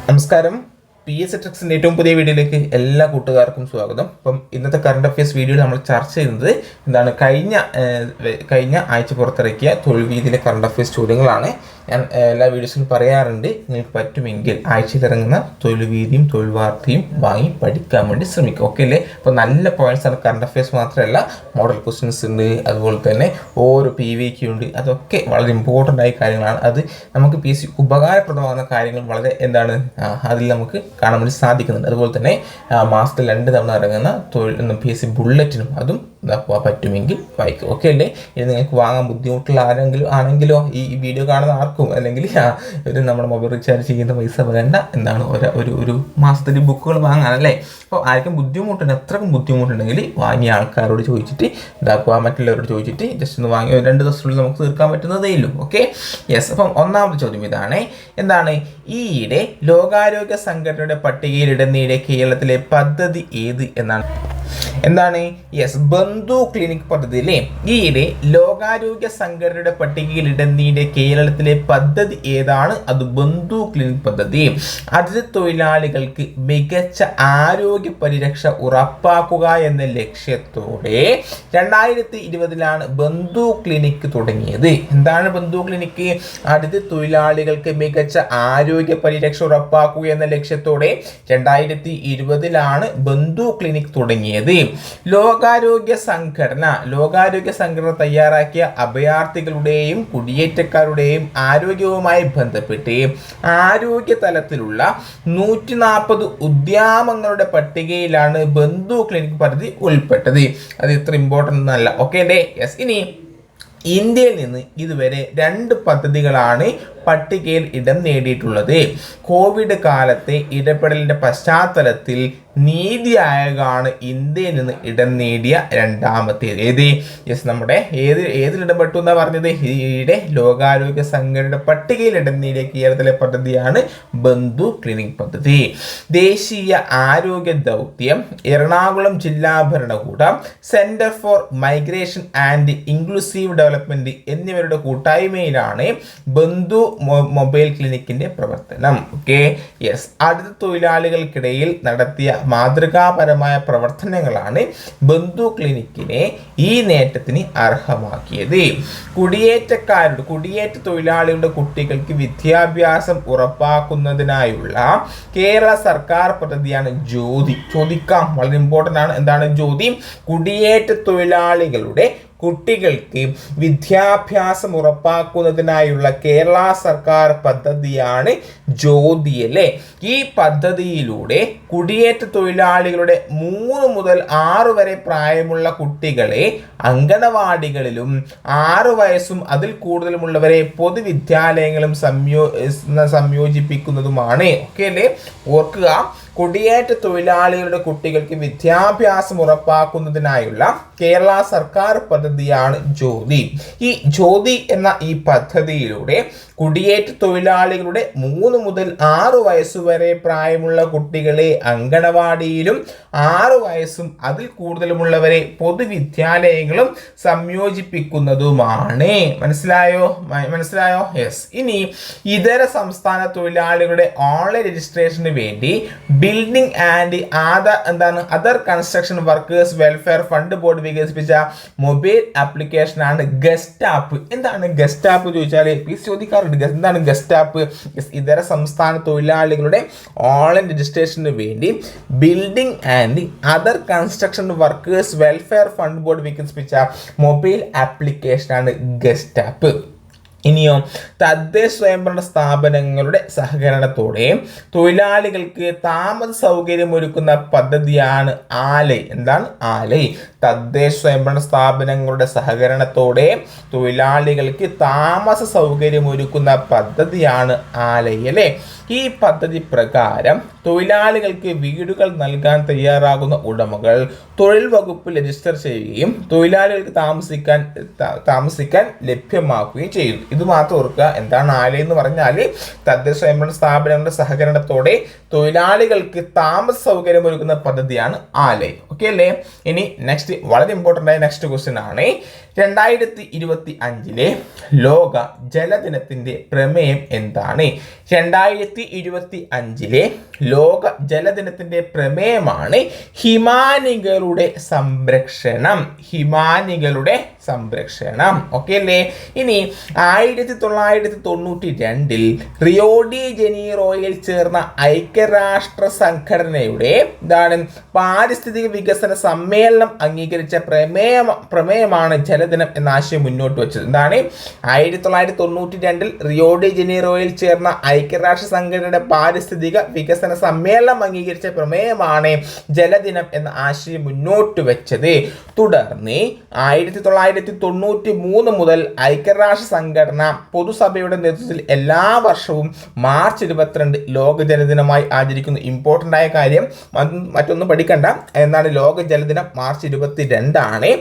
നമസ്കാരം. P S ട്രിക്സിൻ്റെ ഏറ്റവും പുതിയ വീഡിയോയിലേക്ക് എല്ലാ കൂട്ടുകാർക്കും സ്വാഗതം. അപ്പം ഇന്നത്തെ കറണ്ട് അഫയേഴ്സ് വീഡിയോയിൽ നമ്മൾ ചർച്ച ചെയ്യുന്നത് എന്താണ്, കഴിഞ്ഞ ആഴ്ച പുറത്തിറക്കിയ തൊഴിൽ വീതിയിലെ കറണ്ട് അഫയേഴ്സ് ചോദ്യങ്ങളാണ്. ഞാൻ എല്ലാ വീഡിയോസിലും പറയാറുണ്ട്, നിങ്ങൾക്ക് പറ്റുമെങ്കിൽ ആഴ്ചയിൽ ഇറങ്ങുന്ന തൊഴിൽ വീതിയും തൊഴിൽ വാർത്തയും വാങ്ങി പഠിക്കാൻ വേണ്ടി ശ്രമിക്കുക. ഓക്കെ അല്ലേ? അപ്പോൾ നല്ല പോയിന്റ്സ് ആണ്. കറണ്ട് അഫയേഴ്സ് മാത്രമല്ല, മോഡൽ ക്വസ്റ്റ്യൻസ് ഉണ്ട്, അതുപോലെ തന്നെ ഓരോ PVQ ഉണ്ട്. അതൊക്കെ വളരെ ഇമ്പോർട്ടൻ്റ് ആയ കാര്യങ്ങളാണ്. അത് നമുക്ക് PSC ഉപകാരപ്രദമാകുന്ന കാര്യങ്ങൾ വളരെ അതിൽ നമുക്ക് കാണാൻ വേണ്ടി സാധിക്കുന്നുണ്ട്. അതുപോലെ തന്നെ മാസത്തിൽ 2 തവണ ഇറങ്ങുന്ന തൊഴിൽ PSC ബുള്ളറ്റിനും അതും പറ്റുമെങ്കിൽ വായിക്കും. ഓക്കെ അല്ലേ? ഇത് നിങ്ങൾക്ക് വാങ്ങാൻ ബുദ്ധിമുട്ടുള്ള ആണെങ്കിലോ ഈ വീഡിയോ കാണുന്ന ആർക്കും, അല്ലെങ്കിൽ നമ്മുടെ മൊബൈൽ റീചാർജ് ചെയ്യുന്ന പൈസ വേണ്ട, ഒരു മാസത്തിൽ ബുക്കുകൾ വാങ്ങാനല്ലേ. അപ്പോൾ ആർക്കും ബുദ്ധിമുട്ടുണ്ട്, അത്രക്കും ബുദ്ധിമുട്ടുണ്ടെങ്കിൽ വാങ്ങിയ ആൾക്കാരോട് ചോദിച്ചിട്ട് മറ്റുള്ളവരോട് ചോദിച്ചിട്ട് ജസ്റ്റ് ഒന്ന് വാങ്ങി 2 ദിവസത്തിനുള്ളിൽ നമുക്ക് തീർക്കാൻ പറ്റുന്നതേ ഉള്ളൂ. Okay, yes. അപ്പം ഒന്നാമത്തെ ചോദ്യം ഇതാണ്, ഈയിടെ ലോകാരോഗ്യ സംഘടനയുടെ പട്ടികയിൽ ഇടം നേടിയ കേരളത്തിലെ പദ്ധതി ഏത് എന്താണ് യെസ്, ബന്ധു ക്ലിനിക് പദ്ധതി അല്ലേ. ഈയിടെ ലോകാരോഗ്യ സംഘടനയുടെ പട്ടികയിൽ ഇടം നേടിയ കേരളത്തിലെ പദ്ധതി ഏതാണ്? അത് ബന്ധു ക്ലിനിക് പദ്ധതി. അതിഥി തൊഴിലാളികൾക്ക് മികച്ച ആരോഗ്യ പരിരക്ഷ ഉറപ്പാക്കുക എന്ന ലക്ഷ്യത്തോടെ 2020 ബന്ധു ക്ലിനിക്ക് തുടങ്ങിയത്. എന്താണ് ബന്ധു ക്ലിനിക്ക്? അതിഥി തൊഴിലാളികൾക്ക് മികച്ച ആരോഗ്യ പരിരക്ഷ ഉറപ്പാക്കുക എന്ന ലക്ഷ്യത്തോടെ 2020 ബന്ധു ക്ലിനിക് തുടങ്ങിയത്. ലോകാരോഗ്യ സംഘടന തയ്യാറാക്കിയ അഭയാർത്ഥികളുടെയും കുടിയേറ്റക്കാരുടെയും ആരോഗ്യവുമായി ബന്ധപ്പെട്ട് ആരോഗ്യ തലത്തിലുള്ള 140 ഉദ്യമങ്ങളുടെ പട്ടികയിലാണ് ബന്ധു ക്ലിനിക് പദ്ധതി ഉൾപ്പെട്ടത്. അത് ഇത്ര ഇമ്പോർട്ടൻ്റ് ഒന്നല്ല. ഓക്കെ അല്ലേ? യെസ്. ഇനി ഇന്ത്യയിൽ നിന്ന് ഇതുവരെ 2 പദ്ധതികളാണ് പട്ടികയിൽ ഇടം നേടിയിട്ടുള്ളത്. കോവിഡ് കാലത്തെ ഇടപെടലിന്റെ പശ്ചാത്തലത്തിൽ നീതി ആയോഗാണ് ഇന്ത്യയിൽ നിന്ന് ഇടം നേടിയ രണ്ടാമത്തേത്. യെസ്, നമ്മുടെ ഏതിലിടം പെട്ടു എന്നാ പറഞ്ഞത്? ഈയിടെ ലോകാരോഗ്യ സംഘടനയുടെ പട്ടികയിൽ ഇടം നേടിയ കേരളത്തിലെ പദ്ധതിയാണ് ബന്ധു ക്ലിനിക് പദ്ധതി. ദേശീയ ആരോഗ്യ ദൗത്യം, എറണാകുളം ജില്ലാ ഭരണകൂടം, centre for migration and inclusive development എന്നിവരുടെ കൂട്ടായ്മയിലാണ് ബന്ധു മൊബൈൽ ക്ലിനിക്കിന്റെ പ്രവർത്തനം. Okay, yes. അതിഥി തൊഴിലാളികൾക്കിടയിൽ നടത്തിയ മാതൃകാപരമായ പ്രവർത്തനങ്ങളാണ് ബന്ധു ക്ലിനിക്കിനെ ഈ നേട്ടത്തിന് അർഹമാക്കിയത്. കുടിയേറ്റ തൊഴിലാളികളുടെ കുട്ടികൾക്ക് വിദ്യാഭ്യാസം ഉറപ്പാക്കുന്നതിനായുള്ള കേരള സർക്കാർ പദ്ധതിയാണ് ജ്യോതി. ചോദിക്കാം, വളരെ ഇമ്പോർട്ടൻ്റ് ആണ്. എന്താണ് ജ്യോതി? കുടിയേറ്റ തൊഴിലാളികളുടെ കുട്ടികൾക്ക് വിദ്യാഭ്യാസം ഉറപ്പാക്കുന്നതിനായുള്ള കേരള സർക്കാർ പദ്ധതിയാണ് ജ്യോതി അല്ലേ. ഈ പദ്ധതിയിലൂടെ കുടിയേറ്റ തൊഴിലാളികളുടെ 3 മുതൽ 6 വരെ പ്രായമുള്ള കുട്ടികളെ അങ്കണവാടികളിലും 6 വയസ്സും അതിൽ കൂടുതലുമുള്ളവരെ പൊതുവിദ്യാലയങ്ങളും സംയോജിപ്പിക്കുന്നതുമാണ്. ഓക്കെ അല്ലേ? ഓർക്കുക, കുടിയേറ്റ തൊഴിലാളികളുടെ കുട്ടികൾക്ക് വിദ്യാഭ്യാസം ഉറപ്പാക്കുന്നതിനായുള്ള കേരള സർക്കാർ പദ്ധതിയാണ് ജ്യോതി. ഈ ജ്യോതി എന്ന ഈ പദ്ധതിയിലൂടെ കുടിയേറ്റ തൊഴിലാളികളുടെ 3 മുതൽ 6 വയസ്സുവരെ പ്രായമുള്ള കുട്ടികളെ അങ്കണവാടിയിലും 6 വയസ്സും അതിൽ കൂടുതലുമുള്ളവരെ പൊതുവിദ്യാലയങ്ങളും സംയോജിപ്പിക്കുന്നതുമാണ്. മനസ്സിലായോ? യെസ്. ഇനി ഇതര സംസ്ഥാന തൊഴിലാളികളുടെ ഓൺലൈൻ രജിസ്ട്രേഷന് വേണ്ടി building and other construction workers welfare fund board വികസിപ്പിച്ച മൊബൈൽ ആപ്ലിക്കേഷനാണ് ഗസ്റ്റാപ്പ്. എന്താണ് ഗസ്റ്റാപ്പ് ചോദിച്ചാൽ ചോദിക്കാറുണ്ട്, എന്താണ് ഗസ്റ്റാപ്പ്? ഇതര സംസ്ഥാന തൊഴിലാളികളുടെ ഓൺലൈൻ രജിസ്ട്രേഷന് വേണ്ടി building and other construction workers welfare fund board വികസിപ്പിച്ച മൊബൈൽ ആപ്ലിക്കേഷനാണ് ഗസ്റ്റാപ്പ്. ഇനിയോ, തദ്ദേശ സ്വയംഭരണ സ്ഥാപനങ്ങളുടെ സഹകരണത്തോടെ തൊഴിലാളികൾക്ക് താമസ സൗകര്യം ഒരുക്കുന്ന പദ്ധതിയാണ് ആലയ്. എന്താണ് ആലയ്? തദ്ദേശ സ്വയംഭരണ സ്ഥാപനങ്ങളുടെ സഹകരണത്തോടെ തൊഴിലാളികൾക്ക് താമസ സൗകര്യം ഒരുക്കുന്ന പദ്ധതിയാണ് ആലയ് അല്ലേ. ഈ പദ്ധതി പ്രകാരം തൊഴിലാളികൾക്ക് വീടുകൾ നൽകാൻ തയ്യാറാകുന്ന ഉടമകൾ തൊഴിൽ വകുപ്പിൽ രജിസ്റ്റർ ചെയ്യുകയും തൊഴിലാളികൾക്ക് താമസിക്കാൻ ലഭ്യമാക്കുകയും ഇത് മാത്രം ഓർക്കുക. എന്താണ് ആലയ എന്ന് പറഞ്ഞാൽ തദ്ദേശ സ്വയംഭരണ സ്ഥാപനങ്ങളുടെ സഹകരണത്തോടെ തൊഴിലാളികൾക്ക് താമസ സൗകര്യം ഒരുക്കുന്ന പദ്ധതിയാണ് ആലയ്. ഓക്കെ അല്ലേ? ഇനി നെക്സ്റ്റ് വളരെ ഇമ്പോർട്ടൻ്റ് ആയ നെക്സ്റ്റ് ക്വസ്റ്റ്യൻ ആണ് 2025 ലോക ജലദിനത്തിന്റെ പ്രമേയം എന്താണ്? 2025 ലോക ജലദിനത്തിന്റെ പ്രമേയമാണ് ഹിമാനികളുടെ സംരക്ഷണം. ഹിമാനികളുടെ സംരക്ഷണം. ഓക്കെ അല്ലേ? ഇനി 1992 റിയോ ഡി ജനീറോയിൽ ചേർന്ന ഐക്യരാഷ്ട്ര സംഘടനയുടെ പാരിസ്ഥിതിക വികസന സമ്മേളനം അംഗീകരിച്ച പ്രമേയമാണ് ജലദിനം എന്ന ആശയം മുന്നോട്ട് വെച്ചത്. 1992 റിയോ ഡി ജനീറോയിൽ ചേർന്ന ഐക്യരാഷ്ട്ര സംഘടനയുടെ പാരിസ്ഥിതിക വികസന സമ്മേളനം അംഗീകരിച്ച പ്രമേയമാണ് ജലദിനം എന്ന ആശയം മുന്നോട്ട് വെച്ചത്. തുടർന്ന് 1993 മുതൽ ഐക്യരാഷ്ട്ര സംഘടന പൊതുസഭയുടെ നേതൃത്വത്തിൽ എല്ലാ വർഷവും മാർച്ച് 22 ലോക ജലദിനമായി ആചരിക്കുന്നു. ഇമ്പോർട്ടൻ്റ് ആയ കാര്യം മറ്റൊന്നും പഠിക്കണ്ട. എന്താണ് ലോക ജലദിനം? മാർച്ച് 22 ആണ്.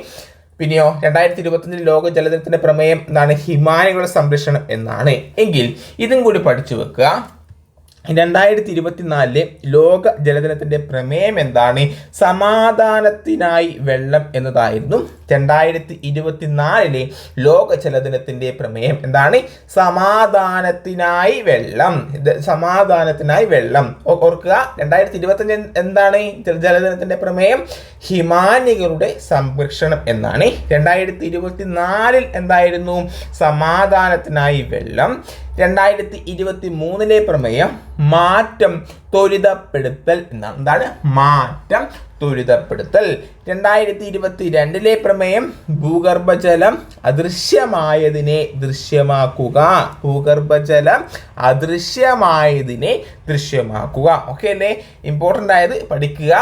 പിന്നെയോ 2025 ലോക ജലദിനത്തിന്റെ പ്രമേയം എന്താണ്? ഹിമാനികളുടെ സംരക്ഷണം എന്നാണ്. എങ്കിൽ ഇതും കൂടി പഠിച്ചു വെക്കുക. 2024 ലോക ജലദിനത്തിന്റെ പ്രമേയം എന്താണ്? സമാധാനത്തിനായി വെള്ളം എന്നതായിരുന്നു. 2024 ലോക ജലദിനത്തിന്റെ പ്രമേയം എന്താണ്? സമാധാനത്തിനായി വെള്ളം. സമാധാനത്തിനായി വെള്ളം. ഓർക്കുക, 2025 എന്താണ് ജലദിനത്തിന്റെ പ്രമേയം? ഹിമാനികളുടെ സംരക്ഷണം എന്നാണ്. 2024 എന്തായിരുന്നു? സമാധാനത്തിനായി വെള്ളം. 2023 പ്രമേയം മാറ്റം ത്വരിതപ്പെടുത്തൽ എന്നാണ്. എന്താണ്? മാറ്റം ത്വരിതപ്പെടുത്തൽ. 2022 പ്രമേയം ഭൂഗർഭജലം അദൃശ്യമായതിനെ ദൃശ്യമാക്കുക. ഭൂഗർഭജലം അദൃശ്യമായതിനെ ദൃശ്യമാക്കുക. ഓക്കെ അല്ലേ? ഇമ്പോർട്ടൻ്റ് ആയത് പഠിക്കുക.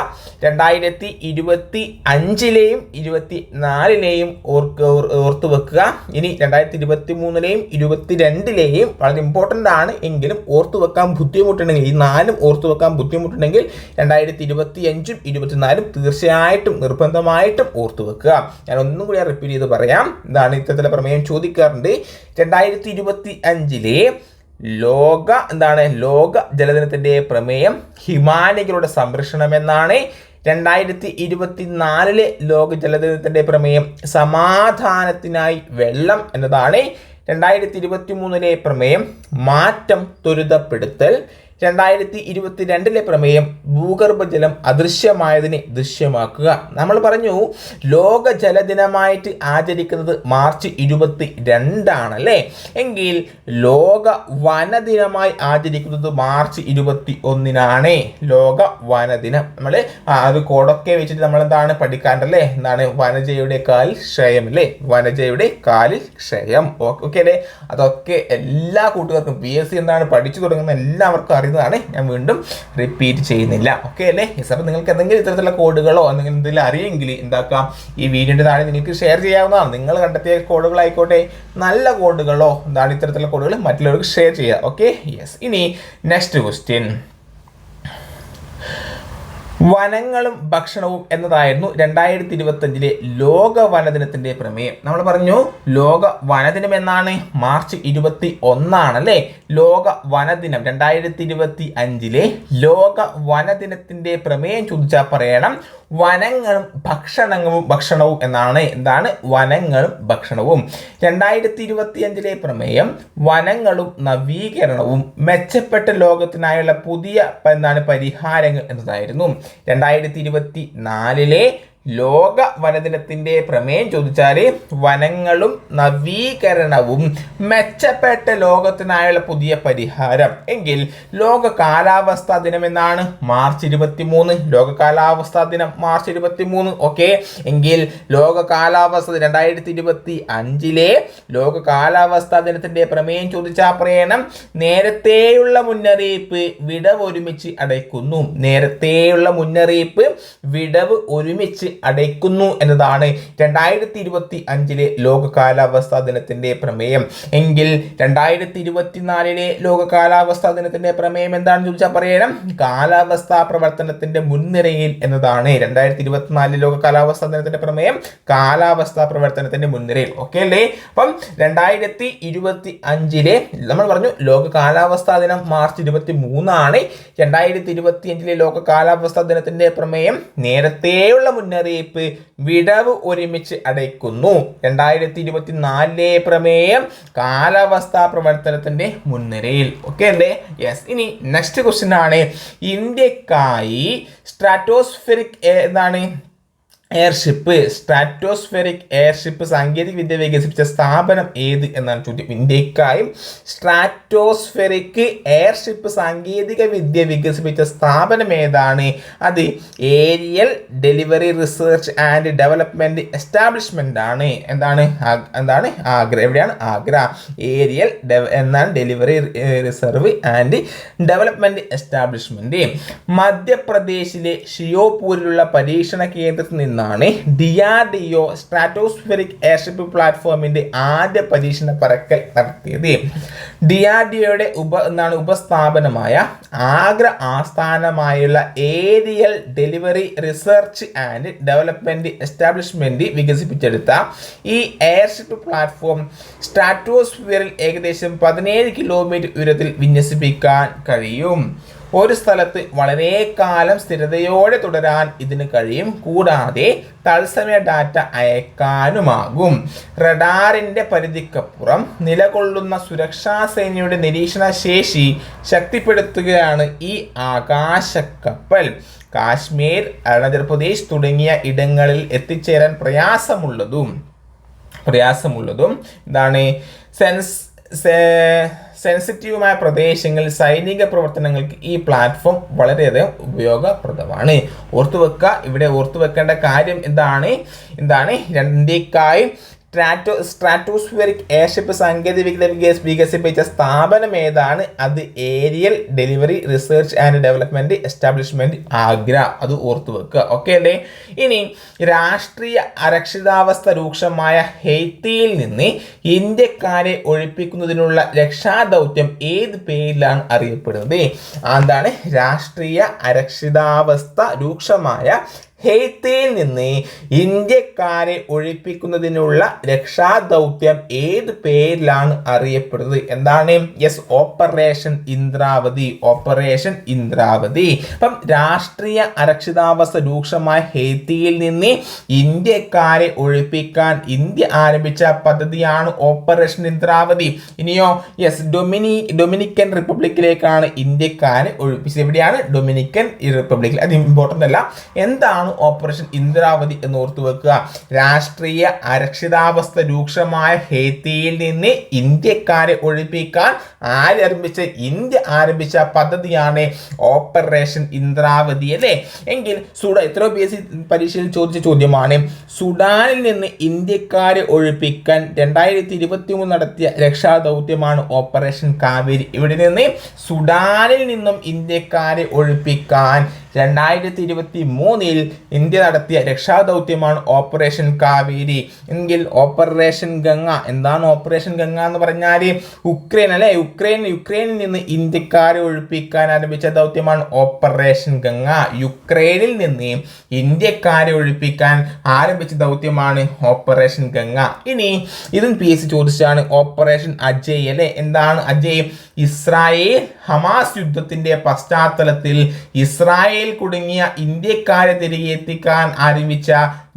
2025 24 ഓർത്തു വെക്കുക. ഇനി 2023 22 വളരെ ഇമ്പോർട്ടൻ്റ് ആണ്. എങ്കിലും ഓർത്തു വെക്കാൻ ബുദ്ധിമുട്ടുണ്ടെങ്കിൽ, ഈ 4 ഓർത്തു വെക്കാൻ ബുദ്ധിമുട്ടുണ്ടെങ്കിൽ 2025 24 തീർച്ചയായിട്ടും നിർബന്ധമായിട്ടും ഓർത്തു വെക്കുക. ഞാൻ ഒന്നും കൂടി റിപ്പീറ്റ് ചെയ്ത് പറയാം. എന്താണ് ഇത്തരത്തിലുള്ള പ്രമേയം ചോദിക്കാറുണ്ട്. 2025 ലോക ജലദിനത്തിന്റെ പ്രമേയം ഹിമാനികളുടെ സംരക്ഷണം എന്നാണ്. 2024 ലോക ജലദിനത്തിന്റെ പ്രമേയം സമാധാനത്തിനായി വെള്ളം എന്നതാണ്. 2023 പ്രമേയം മാറ്റം ത്വരിതപ്പെടുത്തൽ. 2022 പ്രമേയം ഭൂഗർഭജലം അദൃശ്യമായതിനെ ദൃശ്യമാക്കുക. നമ്മൾ പറഞ്ഞു ലോക ജലദിനമായിട്ട് ആചരിക്കുന്നത് മാർച്ച് 22 ആണല്ലേ. എങ്കിൽ ലോക വനദിനമായി ആചരിക്കുന്നത് മാർച്ച് 21 ലോക വനദിനം. നമ്മൾ അത് കോഡൊക്കെ വെച്ചിട്ട് നമ്മൾ എന്താണ് പഠിക്കാണ്ടല്ലേ? എന്താണ്? വനജയുടെ കാലിൽ ക്ഷയം അല്ലേ? വനജയുടെ കാലിൽ ക്ഷയം. ഓക്കെ അല്ലേ? അതൊക്കെ എല്ലാ കൂട്ടുകാർക്കും PSC എന്താണ് പഠിച്ചു തുടങ്ങുന്ന എല്ലാവർക്കും അറിയുന്നതാണ്. ഞാൻ വീണ്ടും റിപ്പീറ്റ് ചെയ്യുന്നില്ല. ഓക്കെ അല്ലേ? അപ്പോൾ നിങ്ങൾക്ക് എന്തെങ്കിലും ഇത്തരത്തിലുള്ള കോഡുകളോ എന്തെങ്കിലും അറിയെങ്കിൽ എന്താക്കാം, ഈ വീഡിയോയുടെ താഴെ നിങ്ങൾക്ക് ഷെയർ ചെയ്യാവുന്നതാണ്. നിങ്ങൾ കണ്ടെത്തിയ കോഡുകളായിക്കോട്ടെ, നല്ല കോഡുകളോ എന്താണ് ഇത്തരത്തിലുള്ള കോഡുകൾ മറ്റുള്ളവർക്ക് ഷെയർ ചെയ്യുക. Okay, yes. ഇനി നെക്സ്റ്റ് ക്വസ്റ്റ്യൻ, വനങ്ങളും ഭക്ഷണവും എന്നതായിരുന്നു 2025 ലോക വനദിനത്തിന്റെ പ്രമേയം. നമ്മൾ പറഞ്ഞു ലോക വനദിനം എന്നാണ് മാർച്ച് 21 അല്ലേ? ലോക വനദിനം 2025 ലോക വനദിനത്തിന്റെ പ്രമേയം ചോദിച്ചാൽ പറയണം വനങ്ങളും ഭക്ഷണവും എന്നാണ്. എന്താണ്? വനങ്ങളും ഭക്ഷണവും. 2025 പ്രമേയം വനങ്ങളും നവീകരണവും മെച്ചപ്പെട്ട ലോകത്തിനായുള്ള പുതിയ പരിഹാരങ്ങൾ എന്നതായിരുന്നു. 2024 ലോക വനദിനത്തിന്റെ പ്രമേയം ചോദിച്ചാൽ വനങ്ങളും നവീകരണവും മെച്ചപ്പെട്ട ലോകത്തിനായുള്ള പുതിയ പരിഹാരം. എങ്കിൽ ലോക കാലാവസ്ഥാ ദിനം എന്നാണ് മാർച്ച് 23. ലോക കാലാവസ്ഥാ ദിനം മാർച്ച് 23. ഓക്കെ, എങ്കിൽ ലോക കാലാവസ്ഥ 2025 ലോക കാലാവസ്ഥാ ദിനത്തിന്റെ പ്രമേയം ചോദിച്ചാൽ പറയണം നേരത്തെയുള്ള മുന്നറിയിപ്പ് വിടവ് ഒരുമിച്ച് അടയ്ക്കുന്നു. നേരത്തെയുള്ള മുന്നറിയിപ്പ് വിടവ് ഒരുമിച്ച് അടയ്ക്കുന്നു എന്നതാണ് 2025 ലോക കാലാവസ്ഥാ ദിനത്തിന്റെ പ്രമേയം. എങ്കിൽ 2024 ലോക കാലാവസ്ഥാ ദിനത്തിന്റെ പ്രമേയം എന്താണെന്ന് ചോദിച്ചാൽ പറയണം, കാലാവസ്ഥാ പ്രവർത്തനത്തിന്റെ മുൻനിരയിൽ എന്നതാണ്. 2024 ലോക കാലാവസ്ഥാ ദിനത്തിന്റെ പ്രമേയം കാലാവസ്ഥാ പ്രവർത്തനത്തിന്റെ മുൻനിരയിൽ. ഓക്കെ അല്ലേ? അപ്പം 2025 നമ്മൾ പറഞ്ഞു ലോക കാലാവസ്ഥാ ദിനം മാർച്ച് 23 ആണ്. 2025 ലോക കാലാവസ്ഥാ ദിനത്തിന്റെ പ്രമേയം നേരത്തെയുള്ള മുന്നറിയിപ്പ് വിടവ് ഒരുമിച്ച് അടയ്ക്കുന്നു. 2024 പ്രമേയം കാലാവസ്ഥാ പ്രവർത്തനത്തിന്റെ മുൻനിരയിൽ. ഓക്കെ അല്ലേ? യെസ്. ഇനി നെക്സ്റ്റ് ക്വസ്റ്റ്യൻ ആണ്, ഇന്ത്യക്കായി സ്ട്രാറ്റോസ്ഫെറിക് സ്ട്രാറ്റോസ്ഫെറിക് എയർഷിപ്പ് സാങ്കേതിക വിദ്യ വികസിപ്പിച്ച സ്ഥാപനം ഏത് എന്നാണ് ചോദ്യം. ഇന്ത്യക്കായും സ്ട്രാറ്റോസ്ഫെറിക് എയർഷിപ്പ് സാങ്കേതിക വിദ്യ വികസിപ്പിച്ച സ്ഥാപനം ഏതാണ്? അത് aerial delivery research and development establishment ആണ്. എന്താണ് ആഗ്ര. എവിടെയാണ്? ആഗ്ര. ഏരിയൽ എന്നാണ് delivery research and development establishment. മധ്യപ്രദേശിലെ ഷിയോപൂരിലുള്ള പരീക്ഷണ കേന്ദ്രത്തിൽ നിന്ന് DRDO സ്ട്രാറ്റോസ്ഫെറിക് എയർഷിപ്പ് പ്ലാറ്റ്ഫോമിന്റെ ആദ്യ പരീക്ഷണ പറക്കൽ നടത്തിയത്. DRDOയുടെ ഉപസ്ഥാപനമായ ആഗ്ര ആസ്ഥാനമായുള്ള aerial delivery research and development establishment വികസിപ്പിച്ചെടുത്ത ഈ എയർഷിപ്പ് പ്ലാറ്റ്ഫോം സ്ട്രാറ്റോസ്ഫിയറിൽ ഏകദേശം 17 കിലോമീറ്റർ ഉയരത്തിൽ വിന്യസിപ്പിക്കാൻ കഴിയും. ഒരു സ്ഥലത്ത് വളരെ കാലം സ്ഥിരതയോടെ തുടരാൻ ഇതിന് കഴിയും. കൂടാതെ തത്സമയ ഡാറ്റ അയക്കാനുമാകും. റഡാറിന്റെ പരിധിക്കപ്പുറം നിലകൊള്ളുന്ന സുരക്ഷാ സേനയുടെ നിരീക്ഷണ ശേഷി ശക്തിപ്പെടുത്തുകയാണ് ഈ ആകാശക്കപ്പൽ. കാശ്മീർ, അരുണാചൽ പ്രദേശ് തുടങ്ങിയ ഇടങ്ങളിൽ എത്തിച്ചേരാൻ പ്രയാസമുള്ളതും എന്താണ് സെൻസിറ്റീവുമായ പ്രദേശങ്ങളിൽ സൈനിക പ്രവർത്തനങ്ങൾക്ക് ഈ പ്ലാറ്റ്ഫോം വളരെയധികം ഉപയോഗപ്രദമാണ്. ഇവിടെ ഓർത്തുവെക്കേണ്ട കാര്യം എന്താണ്? ഇന്ത്യക്കായി സ്ട്രാറ്റോസ്ഫിയറിക് എയർഷിപ്പ് സാങ്കേതിക വികസിപ്പിച്ച സ്ഥാപനം ഏതാണ്? അത് aerial delivery research and development establishment Agra. അത് ഓർത്തുവെക്കുക. ഓക്കെ അല്ലേ? ഇനി രാഷ്ട്രീയ അരക്ഷിതാവസ്ഥ രൂക്ഷമായ ഹെയ്ത്തിയിൽ നിന്ന് ഇന്ത്യക്കാരെ ഒഴിപ്പിക്കുന്നതിനുള്ള രക്ഷാദൗത്യം ഏത് പേരിലാണ് അറിയപ്പെടുന്നത്? എന്താണ്? രാഷ്ട്രീയ അരക്ഷിതാവസ്ഥ രൂക്ഷമായ ഹെയ്ത്തിയിൽ നിന്ന് ഇന്ത്യക്കാരെ ഒഴിപ്പിക്കുന്നതിനുള്ള രക്ഷാദൗത്യം ഏത് പേരിലാണ് അറിയപ്പെടുന്നത്? എന്താണ്? Yes, operation Indravati. അപ്പം രാഷ്ട്രീയ അരക്ഷിതാവസ്ഥ രൂക്ഷമായ ഹെയ്ത്തിയിൽ നിന്ന് ഇന്ത്യക്കാരെ ഒഴിപ്പിക്കാൻ ഇന്ത്യ ആരംഭിച്ച പദ്ധതിയാണ് ഓപ്പറേഷൻ ഇന്ദ്രാവതി. ഇനിയോ? യെസ്, ഡൊമിനിക്കൻ റിപ്പബ്ലിക്കിലേക്കാണ് ഇന്ത്യക്കാരെ ഒഴിപ്പിച്ചത്. എവിടെയാണ്? ഡൊമിനിക്കൻ റിപ്പബ്ലിക്കിൽ. അത് ഇമ്പോർട്ടൻ്റ് അല്ല. എന്താണ് ഓപ്പറേഷൻ ഇന്ദ്രാവതി എന്ന് ഓർത്തു വെക്കുക? രാഷ്ട്രീയ അരക്ഷിതാവസ്ഥ രൂക്ഷമായ ഹെയ്ത്തിയിൽ നിന്ന് ഇന്ത്യക്കാരെ ഒഴിപ്പിക്കാൻ ഇന്ത്യ ആരംഭിച്ച പദ്ധതിയാണ് ഓപ്പറേഷൻ ഇന്ദ്രാവതി അല്ലേ? എങ്കിൽ എത്രയോ PSC പരീക്ഷയിൽ ചോദിച്ച ചോദ്യമാണ്. സുഡാനിൽ നിന്ന് ഇന്ത്യക്കാരെ ഒഴിപ്പിക്കാൻ 2023 നടത്തിയ രക്ഷാദൗത്യമാണ് ഓപ്പറേഷൻ കാവേരി. ഇവിടെ നിന്ന് സുഡാനിൽ നിന്നും ഇന്ത്യക്കാരെ ഒഴിപ്പിക്കാൻ 2023 ഇന്ത്യ നടത്തിയ രക്ഷാദൗത്യമാണ് ഓപ്പറേഷൻ കാവേരി. എങ്കിൽ ഓപ്പറേഷൻ ഗംഗ. എന്താണ് ഓപ്പറേഷൻ ഗംഗ എന്ന് പറഞ്ഞാൽ? യുക്രൈൻ അല്ലെ? യുക്രൈനിൽ നിന്ന് ഇന്ത്യക്കാരെ ഒഴിപ്പിക്കാൻ ആരംഭിച്ച ദൗത്യമാണ് ഓപ്പറേഷൻ ഗംഗ. യുക്രൈനിൽ നിന്ന് ഇന്ത്യക്കാരെ ഒഴിപ്പിക്കാൻ ആരംഭിച്ച ദൗത്യമാണ് ഓപ്പറേഷൻ ഗംഗ. ഇനി ഇതും PSC ചോദിച്ചാണ് ഓപ്പറേഷൻ അജയ് അല്ലെ? എന്താണ് അജയ്? ഇസ്രായേൽ ഹമാസ് യുദ്ധത്തിന്റെ പശ്ചാത്തലത്തിൽ ഇസ്രായേൽ കുടുങ്ങിയ ഇന്ത്യക്കാരെ തിരികെ എത്തിക്കാൻ ആരംഭിച്ച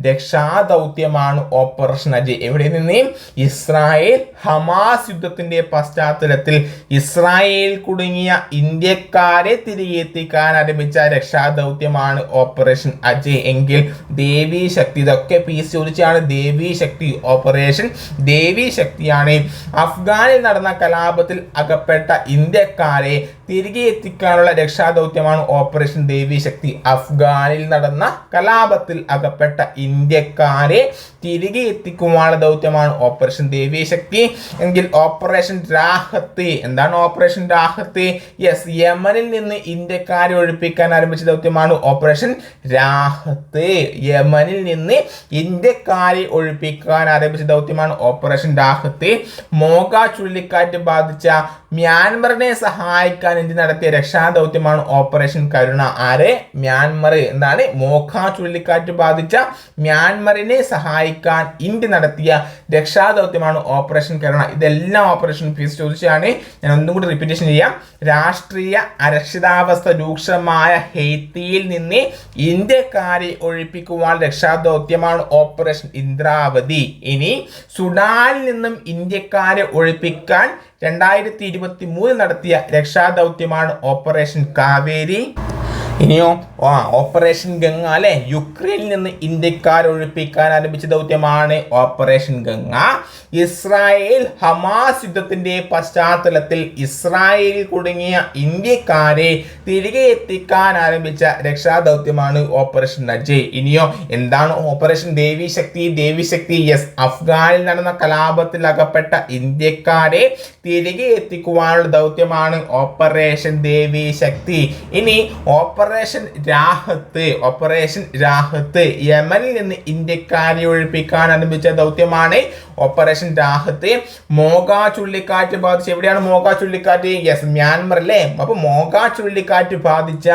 രക്ഷാദൗത്യമാണ് ഓപ്പറേഷൻ അജയ്. എവിടെ നിന്ന്? ഇസ്രായേൽ ഹമാസ് യുദ്ധത്തിന്റെ പശ്ചാത്തലത്തിൽ ഇസ്രായേൽ കുടുങ്ങിയ ഇന്ത്യക്കാരെ തിരികെ എത്തിക്കാൻ ആരംഭിച്ച രക്ഷാദൗത്യമാണ് ഓപ്പറേഷൻ അജയ്. എങ്കിൽ ദേവി ശക്തി. ഇതൊക്കെ PSC ചോദിച്ചാണ്. ദേവി ശക്തി. ഓപ്പറേഷൻ ദേവി ശക്തിയാണ്. അഫ്ഗാനിൽ നടന്ന കലാപത്തിൽ അകപ്പെട്ട ഇന്ത്യക്കാരെ തിരികെ എത്തിക്കാനുള്ള രക്ഷാദൗത്യമാണ് ഓപ്പറേഷൻ ദേവി ശക്തി. അഫ്ഗാനിൽ നടന്ന കലാപത്തിൽ അകപ്പെട്ട ഇന്ത്യക്കാരെ തിരികെ എത്തിക്കുവാനുള്ള ദൗത്യമാണ് ഓപ്പറേഷൻ ദേവീശക്തി. എങ്കിൽ ഓപ്പറേഷൻ രാഹത്ത്, എന്താണ് ഓപ്പറേഷൻ രാഹത്ത്? യെസ്, യമനിൽ നിന്ന് ഇന്ത്യക്കാരെ ഒഴിപ്പിക്കാൻ ആരംഭിച്ച ദൗത്യമാണ് ഓപ്പറേഷൻ രാഹത്ത്. യമനിൽ നിന്ന് ഇന്ത്യക്കാരെ ഒഴിപ്പിക്കാൻ ആരംഭിച്ച ദൗത്യമാണ് ഓപ്പറേഷൻ രാഹത്ത്. മോഗ ചുഴലിക്കാറ്റ് ബാധിച്ച മ്യാൻമറിനെ സഹായിക്കാൻ ഇന്ത്യ നടത്തിയ രക്ഷാദൗത്യമാണ് ഓപ്പറേഷൻ കരുണ. ആരെ? മ്യാൻമർ. എന്താണ്? മോഖ ചുഴലിക്കാറ്റ് ബാധിച്ച മ്യാൻമറിനെ സഹായിക്കാൻ ഇന്ത്യ നടത്തിയ രക്ഷാദൗത്യമാണ് ഓപ്പറേഷൻ കരുണ. ഇതെല്ലാം ഓപ്പറേഷൻ പീസ് ചോദിച്ചാണ്. ഞാൻ ഒന്നും കൂടി റിപ്പീറ്റേഷൻ ചെയ്യാം. രാഷ്ട്രീയ അരക്ഷിതാവസ്ഥ രൂക്ഷമായ ഹെയ്ത്തിയിൽ നിന്ന് ഇന്ത്യക്കാരെ ഒഴിപ്പിക്കുവാൻ രക്ഷാദൗത്യമാണ് ഓപ്പറേഷൻ ഇന്ദ്രാവതി. ഇനി സുഡാനിൽ നിന്നും ഇന്ത്യക്കാരെ ഒഴിപ്പിക്കാൻ 2023 നടത്തിയ രക്ഷാദൗത്യമാണ് ഓപ്പറേഷൻ കാവേരി. ഇനിയോ ഓപ്പറേഷൻ ഗംഗ അല്ലെ, യുക്രൈനിൽ നിന്ന് ഇന്ത്യക്കാരെ ഒഴിപ്പിക്കാൻ ആരംഭിച്ച ദൗത്യമാണ് ഓപ്പറേഷൻ ഗംഗ. ഇസ്രായേൽ ഹമാസ് യുദ്ധത്തിന്റെ പശ്ചാത്തലത്തിൽ ഇസ്രായേലിൽ കുടുങ്ങിയ ഇന്ത്യക്കാരെ തിരികെ എത്തിക്കാൻ ആരംഭിച്ച രക്ഷാദൗത്യമാണ് ഓപ്പറേഷൻ അജയ്. ഇനിയോ എന്താണ് ഓപ്പറേഷൻ ദേവീശക്തി? ദേവീശക്തി യെസ്, അഫ്ഗാനിൽ നടന്ന കലാപത്തിൽ അകപ്പെട്ട ഇന്ത്യക്കാരെ തിരികെ എത്തിക്കുവാനുള്ള ദൗത്യമാണ് ഓപ്പറേഷൻ ദേവീശക്തി. ഇനി ഓപ്പറേഷൻ രാഹത്ത്, ഓപ്പറേഷൻ രാഹത്ത് യമനിൽ നിന്ന് ഇന്ത്യക്കാരെ ഒഴിപ്പിക്കാൻ ആരംഭിച്ച ദൗത്യമാണ് ഓപ്പറേഷൻ രാഹത്ത്. മോഗ ചുഴലിക്കാറ്റ് ബാധിച്ച, എവിടെയാണ് മോഗ ചുഴലിക്കാറ്റ്? യെസ്, മ്യാൻമർ അല്ലേ. അപ്പൊ മോഗ ചുഴലിക്കാറ്റ് ബാധിച്ച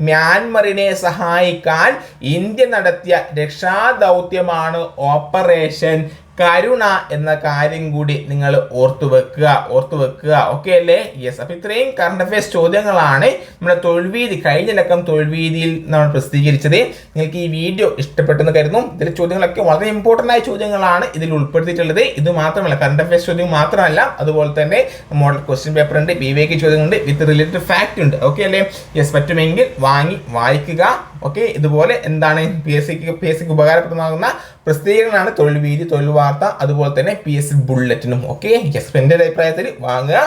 മ്യാൻമറിനെ സഹായിക്കാൻ ഇന്ത്യ നടത്തിയ രക്ഷാദൗത്യമാണ് ഓപ്പറേഷൻ കരുണ എന്ന കാര്യം കൂടി നിങ്ങൾ ഓർത്തു വെക്കുക. ഓക്കെ അല്ലേ? യെസ്. അപ്പൊ ഇത്രയും കറണ്ട് അഫയേഴ്സ് ചോദ്യങ്ങളാണ് നമ്മുടെ തൊഴിൽവീതി, കഴിഞ്ഞ ലക്കം തൊഴിൽവീതിയിൽ നമ്മൾ പ്രസിദ്ധീകരിച്ചത്. നിങ്ങൾക്ക് ഈ വീഡിയോ ഇഷ്ടപ്പെട്ടെന്ന് കരുതുന്നു. ഇതിലെ ചോദ്യങ്ങളൊക്കെ വളരെ ഇമ്പോർട്ടൻ്റ് ആയ ചോദ്യങ്ങളാണ് ഇതിൽ ഉൾപ്പെടുത്തിയിട്ടുള്ളത്. ഇത് മാത്രമല്ല, കറണ്ട് അഫയേഴ്സ് ചോദ്യം മാത്രമല്ല, അതുപോലെ തന്നെ മോഡൽ ക്വസ്റ്റ്യൻ പേപ്പർ ഉണ്ട്, BVK ചോദ്യങ്ങളുണ്ട്, വിത്ത് റിലേറ്റഡ് ഫാക്ട് ഉണ്ട്. ഓക്കെ അല്ലേ? യെസ്, പറ്റുമെങ്കിൽ വാങ്ങി വായിക്കുക. ഓക്കെ, ഇതുപോലെ എന്താണ് PSC ക്ക് ഉപകാരപ്രദമാകുന്ന പ്രസിദ്ധീകരണമാണ് തൊഴിൽവീതി, തൊഴിൽ വാർത്ത, അതുപോലെ തന്നെ PSC ബുള്ളറ്റിനും. ഓക്കെ, യെസ്, എൻ്റെ അഭിപ്രായത്തിൽ വാങ്ങുക.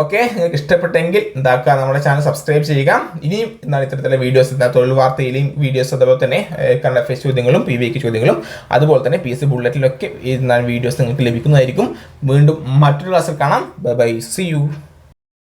ഓക്കെ, നിങ്ങൾക്ക് ഇഷ്ടപ്പെട്ടെങ്കിൽ എന്താക്കുക, നമ്മുടെ ചാനൽ സബ്സ്ക്രൈബ് ചെയ്യുക. ഇനിയും എന്താണ് ഇത്തരത്തിലുള്ള വീഡിയോസ്, തൊഴിൽ വാർത്തയിലെയും വീഡിയോസ്, അതുപോലെ തന്നെ കറണ്ട് അഫയേഴ്സ് ചോദ്യങ്ങളും BVK ചോദ്യങ്ങളും, അതുപോലെ തന്നെ PSC ബുള്ളറ്റിലൊക്കെ എന്താണ് വീഡിയോസ് നിങ്ങൾക്ക് ലഭിക്കുന്നതായിരിക്കും. വീണ്ടും മറ്റൊരു ക്ലാസ്സിൽ കാണാം. Bye bye, see U.